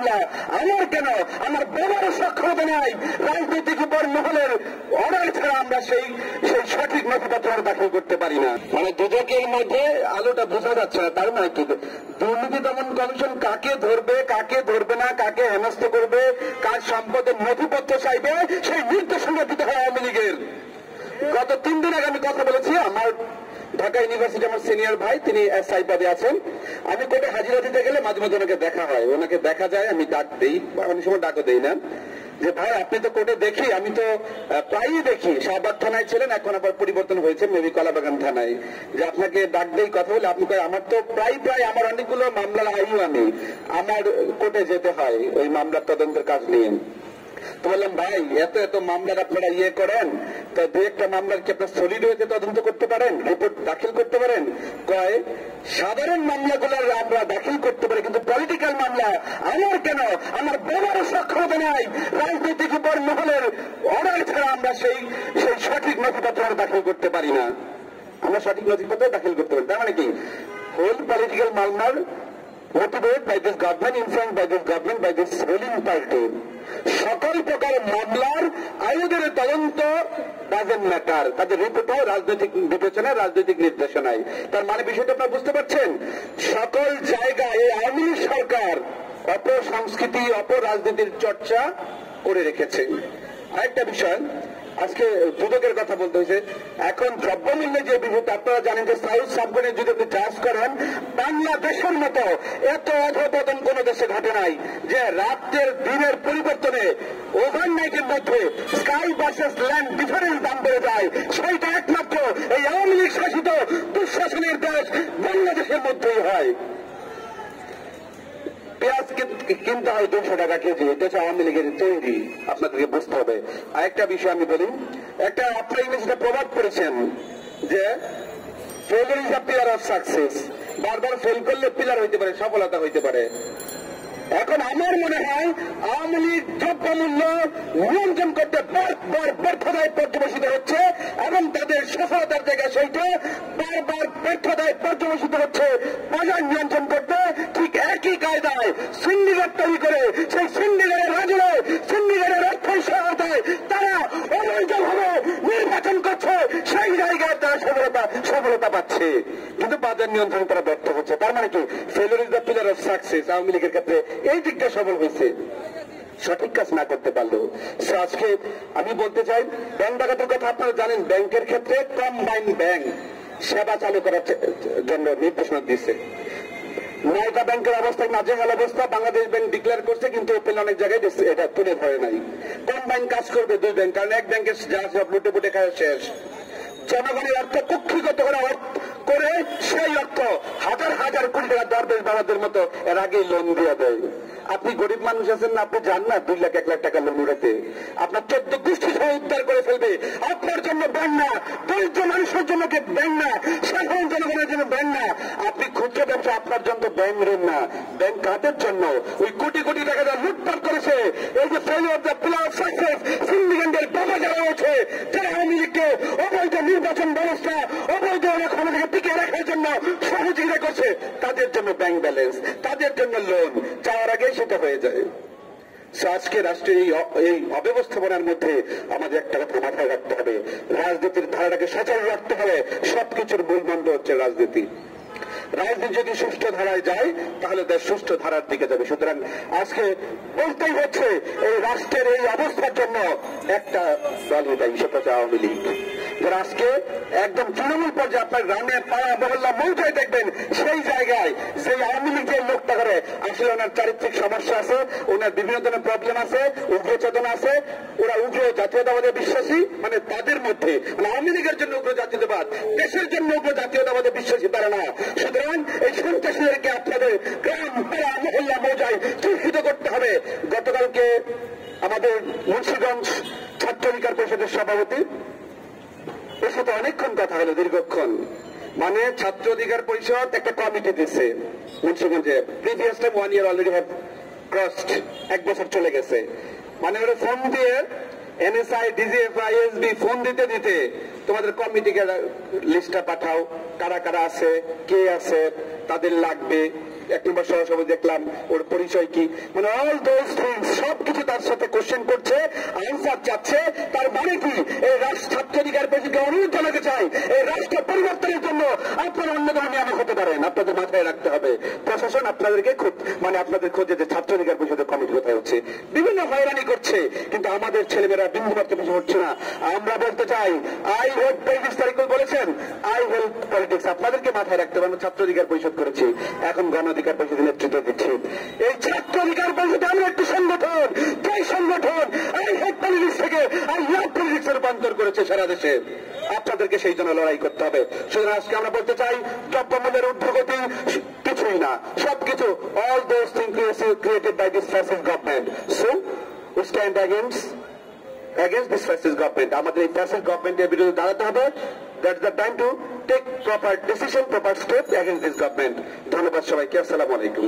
মামলা আমার কেন, আমার বলার সক্ষমতা নাই। রাজনৈতিক উপর মহলের অর্ডার ছাড়া আমরা সেই সঠিক নথিপত্র দাখিল করতে পারি না। মানে দুদকের মধ্যে আলোটা বোঝা যাচ্ছে না। তার মানে কি, দুর্নীতি দমন কমিশন কাকে ধরবে, কাকে ধরবে না, কাকে হেনস্থ করবে, কার সম্পদের নথিপত্র চাইবে, সেই নির্দেশনা দিতে হয় আওয়ামী লীগের। গত 3 দিন আগে আমি কথা বলেছি, আমার ঢাকা ইউনিভার্সিটি আমার সিনিয়র ভাই, তিনি এসআই পদে আছেন। আমি কোর্টে হাজিরা দিতে গেলে মাঝে মাঝে ওনাকে দেখা হয়, ওনাকে দেখা যায়, আমি ডাক দিই, অনেক সময় ডাকও দেই না, যে ভাই আপনি তো কোর্টে দেখি, আমি তো প্রায়ই দেখি, শাহবাগ থানায় ছিলেন, এখন আবার পরিবর্তন হয়েছে মেবি কলাবাগান থানায়, যে আপনাকে ডাক দেই কথা বলে, আপনি আমার তো প্রায় আমার অনেকগুলো মামলার আইও আমি আমার কোর্টে যেতে হয় ওই মামলার তদন্তের কাজ নিয়ে। তো বললাম ভাই এত মামলার আপনারা ইয়ে করেন, তো দু একটা মামলার কি আপনার সলিড হয়েছে তদন্ত করতে পারেন, রিপোর্ট দাখিল করতে পারেন? কয় সাধারণ মামলাগুলো আমরা দাখিল করতে পারি, কিন্তু পলিটিক্যাল মামলা আমার কেন, আমার বলার সক্ষমতা নাই। রাজনৈতিক উপর মহলের অর্ডার ছাড়া আমরা সেই সঠিক নথিপত্র দাখিল করতে পারি না। আমরা সঠিক নথিপত্র দাখিল করতে পারি। তার মানে কি, হোল পলিটিক্যাল মামলার motivated by this government, influenced by this government, by this ruling party, সকল প্রকার মামলার আয়োগের তদন্ত ডাজেন্ট ম্যাটার, তাদের রিপোর্টও রাজনৈতিক বিবেচনায়, রাজনৈতিক নির্দেশনায়। তার মানে বিষয়টা আপনারা বুঝতে পারছেন, সকল জায়গায় এই আওয়ামী লীগ সরকার অপসংস্কৃতি, অপরাজনীতির চর্চা করে রেখেছে। আরেকটা বিষয়, আজকে দুদকের কথা বলতে হয়েছে, এখন দ্রব্যমূল্যে যে বিষয়টা আপনারা জানেন যে সাউথ সাবকনে যদি আপনি চাষ করেন, বাংলাদেশের মতো এত অধপতন কোন দেশে ঘটে নাই, যে রাতের দিনের পরিবর্তনে ওভারনাইটের মধ্যে স্কাই ভার্সেস ল্যান্ড ডিফারেন্স দাম বেড়ে যায়। সেইটা একমাত্র এই আওয়ামী লীগ শাসিত দুঃশাসনের দেশ বাংলাদেশের মধ্যেই হয়। পেঁয়াজ কিনতে হয় 200 টাকা কেজি, এটা হচ্ছে আওয়ামী লীগের তৈরি, আপনাদেরকে বুঝতে হবে। আরেকটা বিষয় আমি বলি, একটা আপনারা ইংরেজিতে প্রবাদ করেছেন যে failure is the pillar of success, বারবার ফেল করলে পিলার হইতে পারে, সফলতা হইতে পারে। এখন আমার মনে হয় আওয়ামী লীগ দ্রব্যমূল্য নিয়ন্ত্রণ করতে বারবার ব্যর্থতায় পর্যবেসিত হচ্ছে, এবং তাদের সফলতার জায়গায় সেইটা বারবার ব্যর্থতায় পর্যবেসিত হচ্ছে বাজার নিয়ন্ত্রণ করতে। ঠিক একই কায়দায় সিন্ডিকেট তৈরি করে, সেই সিন্ডিকেটের রাজলে, সিন্ডিকেটের অর্থের সহায়তায় তারা অবৈধভাবে নির্বাচন করছে, সেই জায়গায় তারা সফলতা পাচ্ছে, কিন্তু বাজার নিয়ন্ত্রণে তারা ব্যর্থ হচ্ছে। তার মানে কি, failure is the pillar of success. Awami লীগের ক্ষেত্রে এই দিকটা সফল হয়েছে, সঠিক কাজ না করতে পারলেও। আজকে আমি বলতে চাই, ব্যাংক ডাকাতের কথা আপনারা জানেন, ব্যাংকের ক্ষেত্রে কম্বাইন্ড ব্যাংক সেবা চালু করার জন্য নির্দেশনা দিচ্ছে। 9টা ব্যাংকের অবস্থা নাজেহাল অবস্থা, বাংলাদেশ ব্যাংক ডিক্লেয়ার করছে, কিন্তু ওপেন অনেক জায়গায় এটা তুলে ধরে নাই। কম্বাইন্ড কাজ করবে 2 ব্যাংক, কারণ এক ব্যাংকের যা সব লুটে পুটে খায় শেষ। জনগণের অর্থ কুক্ষিগত করে সেই অর্থ হাজার হাজার কোটি টাকা দরবেশ বাবাদের মতো এর আগেই লোন দিয়ে দেয়। আপনি গরিব মানুষ আছেন না, আপনি যান না 2 লাখ 1 লাখ টাকা লোন উঠাতে, আপনার 14 গোষ্ঠী সহ উদ্ধার করে ফেলবে। আপনার জন্য ব্যাংক না, দরিদ্র মানুষের জন্য ব্যাংক না, সাধারণ জনগণের জন্য ব্যাংক না। আপনি ক্ষুদ্র ব্যবসা, আপনার জন্য ব্যাংক ঋণ না। ব্যাংক কাদের জন্য? ওই কোটি কোটি টাকা যা লুটপাট করেছে, এই যে failure the pillar of success, সিন্ডিকেটের বাবা যারা রয়েছে, যারা আওয়ামী লীগকে অবৈধ নির্বাচন ব্যবস্থা, অবৈধ ক্ষমতাকে টিকে রাখার জন্য সহযোগিতা করছে, তাদের জন্য ব্যাংক ব্যালেন্স, তাদের জন্য লোন চাওয়ার আগে সেটা হয়ে যায়। আজকে রাষ্ট্রের এই অব্যবস্থাপনার মধ্যে আমাদের একটা কথা মাথায় রাখতে হবে, রাজনীতির ধারাটাকে সচল রাখতে হবে। সবকিছুর মূল মন্ত্র হচ্ছে রাজনীতি। রাজনীতি যদি সুষ্ঠু ধারায় যায়, তাহলে দেশ সুষ্ঠু ধারার দিকে যাবে। সুতরাং আজকে বলতেই হচ্ছে, এই রাষ্ট্রের এই অবস্থার জন্য একটা দলই দায়ী, সেটা হচ্ছে আওয়ামী লীগ। যারা আজকে একদম তৃণমূল পর্যায়ে, আপনার গ্রামে পাড়া মহল্লা মৌজায় দেখবেন, সেই জায়গায় যে আওয়ামী লীগের লোকটা করে, আসলে ওনার চারিত্রিক সমস্যা আছে, ওনার বিভিন্ন ধরনের প্রবলেম আছে, উগ্র চেতনা আছে, ওরা উগ্র জাতীয়তাবাদে বিশ্বাসী, মানে তাদের মধ্যে, মানে আওয়ামী লীগের জন্য উগ্র জাতীয়তাবাদ, দেশের জন্য উগ্র জাতীয়তাবাদে বিশ্বাসী তারা না। সুতরাং এই সন্ত্রাসীদেরকে আপনাদের গ্রাম পাড়া মহল্লা মৌজায় চিহ্নিত করতে হবে। গতকালকে আমাদের মুন্সিগঞ্জ ছাত্র অধিকার পরিষদের সভাপতি, এর সাথে অনেকক্ষণ কথা হলো, দীর্ঘক্ষণ। মানে ছাত্র অধিকার পরিষদ একটা কমিটি দিচ্ছে মুন্সিগঞ্জে, previous time 1 year already have crossed, 1 বছর চলে গেছে। মানে ওরা ফোন দিয়ে এনএসআই, ডিজিএফআই, এসবি ফোন দিতে দিতে তোমাদের কমিটিকে লিস্টটা পাঠাও, কারা কারা আছে, কে আছে, তাদের লাগবে, 1 নম্বর সহসভাপতি দেখলাম, ওর পরিচয় কি, মানে অল দোজ থিংস সবকিছু তার সাথে কোশ্চেন করছে, আনসার চাচ্ছে। তার মানে কি এই রাষ্ট্র ছাত্র অধিকার পরিষদকে অনুরোধ জানাতে চাই, এই রাষ্ট্র পরিবর্তনের জন্য আপনারা অন্য ধরনের নিয়ামক হতে পারেন। আপনাদের মাথায় রাখতে হবে প্রশাসন আপনাদেরকে মানে আপনাদের খোঁজে যে ছাত্র অধিকার পরিষদের কমিটি কোথায় হচ্ছে, বিভিন্ন হয়রানি করছে, কিন্তু আমাদের ছেলেমেয়েরা বিন্দুমাত্র কিছু হচ্ছে না। আমরা বলতে চাই আই হোপ পলিটিক্স তারিকুল বলেছেন আই হেল্প পলিটিক্স, আপনাদেরকে মাথায় রাখতে হবে। আমরা ছাত্র অধিকার পরিষদ করেছি, এখন গণ অধিকার পরিষদের নেতৃত্ব দিচ্ছি। এই ছাত্র অধিকার পরিষদ আমরা একটি সংগঠন, যে সংগঠন আই হেল্প পলিটিক্স থেকে আই লাভ পলিটিক্স রূপান্তর করেছে সারা দেশে। আপনাদেরকে সেই জন্য লড়াই করতে হবে। সুতরাং আজকে আমরা বলতে চাই দ্রব্যমূল্যের ঊর্ধ্বগতি কিছুই না, সবকিছু all those things created by this fascist government. So we stand against this fascist government. আমাদের এই fascist government-এর বিরুদ্ধে দাঁড়াতে হবে। That's the time to take proper decision, proper step against this government. ধন্যবাদ সবাইকে। আসসালামু আলাইকুম।